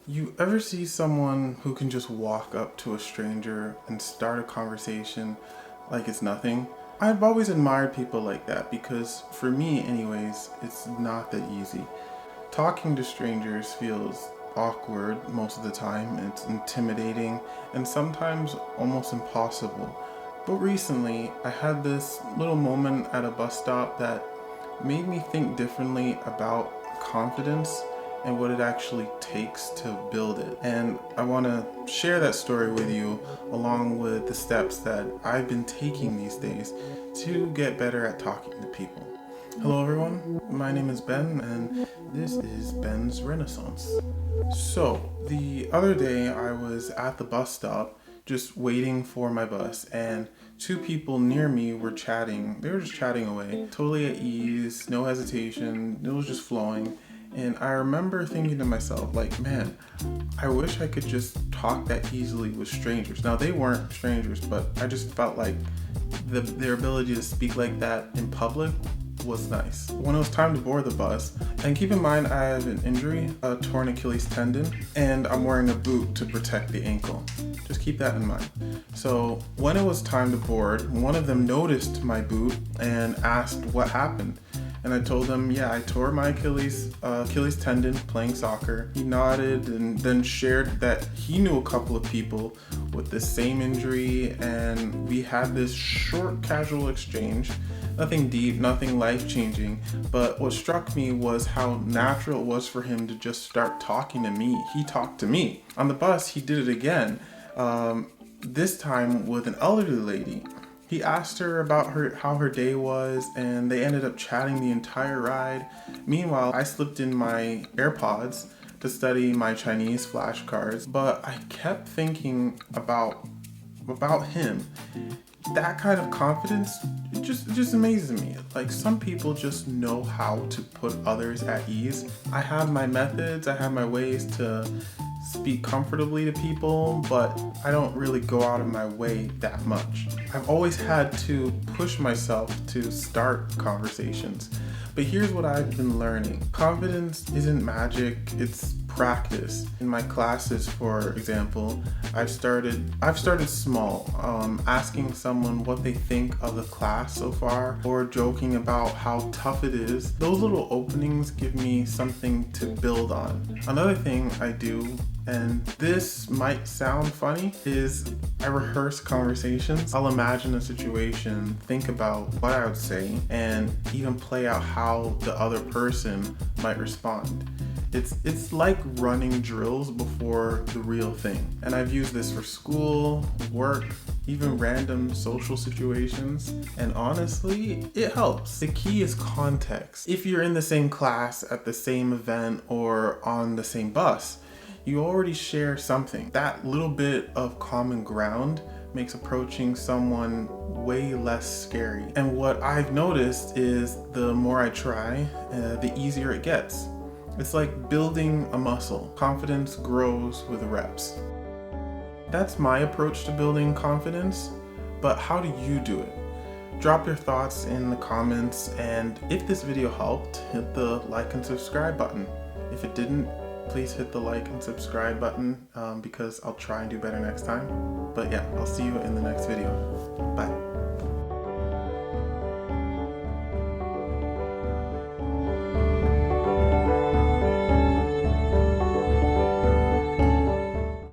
You ever see someone who can just walk up to a stranger and start a conversation like it's nothing? I've always admired people like that because, for me anyways, it's not that easy. Talking to strangers feels awkward most of the time, it's intimidating, and sometimes almost impossible. But recently, I had this little moment at a bus stop that made me think differently about confidence and what it actually takes to build it. And I want to share that story with you along with the steps that I've been taking these days to get better at talking to people. Hello everyone, my name is Ben and this is Ben's Renaissance. So the other day I was at the bus stop just waiting for my bus, and two people near me were chatting. They were just chatting away, totally at ease, no hesitation, it was just flowing. And I remember thinking to myself, like, man, I wish I could just talk that easily with strangers. Now, they weren't strangers, but I just felt like their ability to speak like that in public was nice. When it was time to board the bus, and keep in mind I have an injury, a torn Achilles tendon, and I'm wearing a boot to protect the ankle. Just keep that in mind. So when it was time to board, one of them noticed my boot and asked what happened. And I told him, yeah, I tore my Achilles tendon playing soccer. He nodded and then shared that he knew a couple of people with the same injury, and we had this short casual exchange. Nothing deep, nothing life-changing, but what struck me was how natural it was for him to just start talking to me. He talked to me. On the bus, he did it again, this time with an elderly lady. He asked her about how her day was, and they ended up chatting the entire ride. Meanwhile, I slipped in my AirPods to study my Chinese flashcards, but I kept thinking about him. That kind of confidence, it just amazes me. Like, some people just know how to put others at ease. I have my methods, I have my ways to speak comfortably to people, but I don't really go out of my way that much. I've always had to push myself to start conversations. But here's what I've been learning. Confidence isn't magic, it's practice. In my classes, for example, I've started small, asking someone what they think of the class so far, or joking about how tough it is. Those little openings give me something to build on. Another thing I do, and this might sound funny, is I rehearse conversations. I'll imagine a situation, think about what I would say, and even play out how the other person might respond. It's like running drills before the real thing. And I've used this for school, work, even random social situations. And honestly, it helps. The key is context. If you're in the same class, at the same event, or on the same bus, you already share something. That little bit of common ground makes approaching someone way less scary. And what I've noticed is the more I try, the easier it gets. It's like building a muscle. Confidence grows with reps. That's my approach to building confidence, but how do you do it? Drop your thoughts in the comments, and if this video helped, hit the like and subscribe button. If it didn't, please hit the like and subscribe button because I'll try and do better next time. But yeah, I'll see you in the next video. Bye.